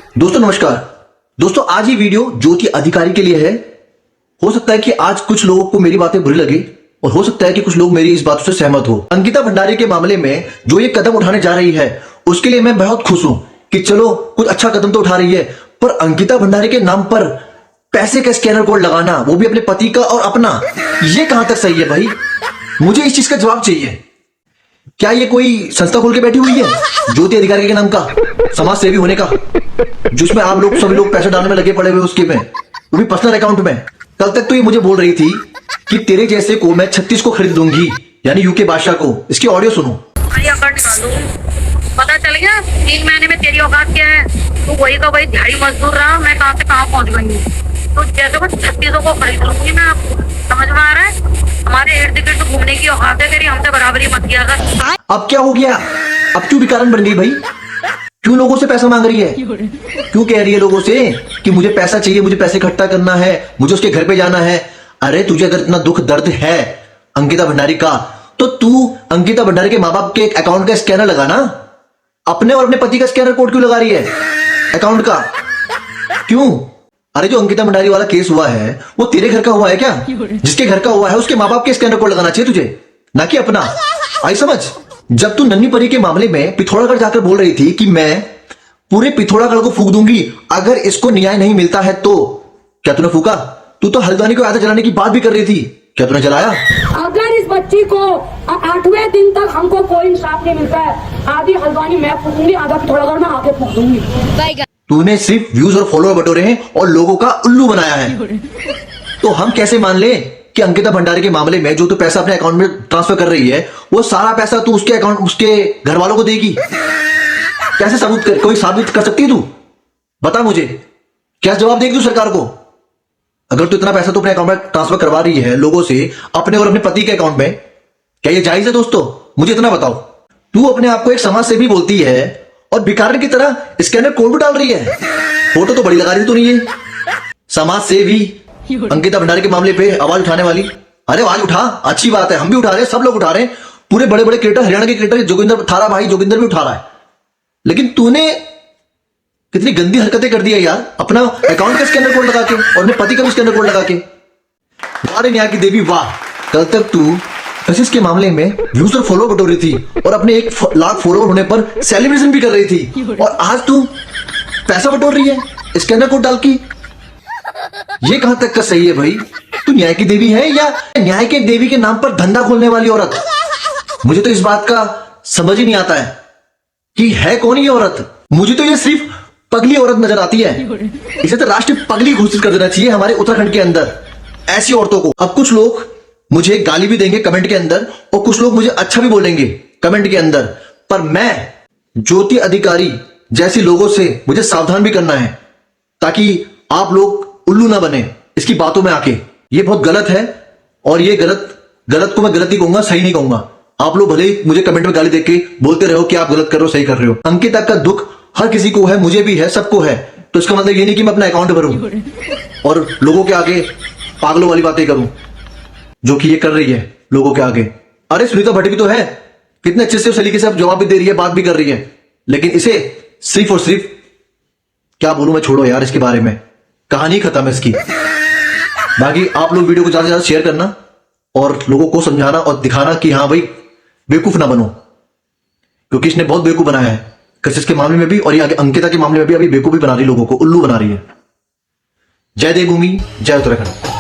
दोस्तों नमस्कार। दोस्तों आज ये वीडियो ज्योति अधिकारी के लिए है। हो सकता है कि आज कुछ लोगों को मेरी बातें बुरी लगे और हो सकता है कि कुछ लोग मेरी इस बात से सहमत हो। अंकिता भंडारी के मामले में जो ये कदम उठाने जा रही है उसके लिए मैं बहुत खुश हूं कि चलो कुछ अच्छा कदम तो उठा रही है, पर अंकिता भंडारी के नाम पर पैसे का स्कैनर कोड लगाना, वो भी अपने पति का और अपना, ये कहां तक सही है भाई? मुझे इस चीज का जवाब चाहिए। क्या ये कोई संस्था खोल के बैठी हुई है ज्योति अधिकारी के नाम का, समाज सेवी होने का, जिसमें आप लोग सभी लोग पैसे डालने में लगे पड़े हुए उसके में, वो भी पर्सनल अकाउंट में। कल तक तो ये मुझे बोल रही थी कि तेरे जैसे को मैं 36 को खरीद दूंगी, यानी यूके बादशाह को। इसकी ऑडियो सुनो। पता चल गया 3 महीने में तेरी औकात क्या है। तू वही का वही दिहाड़ी मजदूर रहा, मैं कहां से कहां पहुंच गई हूँ। तो जैसे को 36 को खरीद लूंगी मैं। आपको समझ में आ रहा है? हमारे इर्द गिर्द घूमने की औकात है तेरी, हमसे बराबरी मत किया कर। अब क्या हो गया? अब क्यों विकारण बन गई भाई? क्यों लोगों से पैसा मांग रही है? क्यों कह रही है लोगों से कि मुझे पैसा चाहिए, मुझे पैसे इकट्ठा करना है, मुझे उसके घर पे जाना है? अरे तुझे अगर इतना दुख दर्द है अंकिता भंडारी का, तो तू अंकिता भंडारी के माँ बाप के अकाउंट का स्कैनर लगाना। अपने और अपने पति का स्कैनर कोड क्यों लगा रही है अकाउंट का? क्यों? अरे जो अंकिता भंडारी वाला केस हुआ है वो तेरे घर का हुआ है क्या? जिसके घर का हुआ है उसके माँ बाप के स्कैनर कोड लगाना चाहिए तुझे, ना कि अपना। आई समझ? जब तू नन्ही परी के मामले में पिथौरागढ़ जाकर बोल रही थी कि मैं पूरे पिथौरागढ़ को फूक दूंगी अगर इसको न्याय नहीं मिलता है, तो क्या तूने फूका? तू तो हल्द्वानी को आधा जलाने की बात भी कर रही थी, क्या तूने जलाया? अगर इस बच्ची को 8वें दिन तक हमको कोई इंसाफ नहीं मिलता है, आधी हल्द्वानी मैं फूकूंगी, आधा पिथौरागढ़ में आके फूक दूंगी। तूने सिर्फ व्यूज और फॉलोअर बटोरे हैं और लोगों का उल्लू बनाया है। तो हम कैसे मान ले कि अंकिता भंडारी के मामले में जो तू पैसा अपने अकाउंट में ट्रांसफर कर रही है वो सारा पैसा तू उसके अकाउंट, उसके घर वालों को देगी? कैसे सबूत कर, कोई साबित कर सकती है तू? बता मुझे, क्या जवाब देगी तू सरकार को? अगर तू इतना पैसा तू अपने अकाउंट में ट्रांसफर करवा रही है लोगों से अपने और अपने पति के अकाउंट में, क्या ये जायज है? दोस्तों मुझे इतना बताओ। तू अपने आप को एक समाज सेवी बोलती है और भिखारी की तरह स्कैनर कोड भी डाल रही है। फोटो तो बड़ी लगा रही तू नहीं है समाज सेवी अंकिता भंडारी के मामले पे आवाज उठाने वाली। अरे आवाज उठा, अच्छी बात है, हम भी उठा रहे हैं, सब लोग उठा रहे हैं। पूरे बड़े बड़े क्रिएटर, हरियाणा के क्रिएटर जोगिंदर थारा भाई जोगिंदर भी उठा रहा है। लेकिन तूने कितनी गंदी हरकतें कर दी है यार, अपना अकाउंट का स्कैनर कोड लगा के और अपने पति का भी स्कैनर कोड लगा के। वाह न्याय की देवी वाह। कल तक तू कशिश के मामले में व्यूज और फॉलो बटोर रही थी और अपने 1 लाख फॉलोअर होने पर सेलिब्रेशन भी कर रही थी, और आज तू पैसा बटोर रही है स्कैनर कोड डाल की। ये कहां तक का सही है भाई? तू न्याय की देवी है या न्याय के देवी के नाम पर धंधा खोलने वाली औरत? मुझे तो इस बात का समझ ही नहीं आता है कि है कौन ये औरत। मुझे तो ये सिर्फ पगली औरत नजर आती है। इसे तो राष्ट्रीय पगली घोषित कर देना चाहिए हमारे उत्तराखंड के अंदर ऐसी औरतों को। अब कुछ लोग मुझे गाली भी देंगे कमेंट के अंदर और कुछ लोग मुझे अच्छा भी बोलेंगे कमेंट के अंदर, पर मैं ज्योति अधिकारी जैसी लोगों से मुझे सावधान भी करना है ताकि आप लोग उल्लू ना बने इसकी बातों में आके। ये बहुत गलत है और ये गलत को मैं गलत ही कहूंगा, सही नहीं कहूंगा। आप लोग भले ही मुझे कमेंट में गाली देके बोलते रहो कि आप गलत कर रहे हो, सही कर रहे हो। अंकिता का दुख हर किसी को है, मुझे भी है, सबको है। तो इसका मतलब ये नहीं कि मैं अपना अकाउंट भरूं और लोगों के आगे पागलों वाली बातें करूं जो कि ये कर रही है लोगों के आगे। अरे सुनीता भट्ट भी तो है, कितने अच्छे से उस तरीके से अब जवाब भी दे रही है, बात भी कर रही है, लेकिन इसे सिर्फ और सिर्फ क्या बोलूं मैं, छोड़ो यार इसके बारे में, कहानी खत्म है इसकी। बाकी आप लोग वीडियो को ज्यादा से ज्यादा शेयर करना और लोगों को समझाना और दिखाना कि हाँ भाई बेवकूफ ना बनो, क्योंकि इसने बहुत बेवकूफ बनाया है कशिश के मामले में भी और ये आगे अंकिता के मामले में भी अभी बेवकूफ भी बना रही, लोगों को उल्लू बना रही है। जय देवभूमि, जय उत्तराखंड।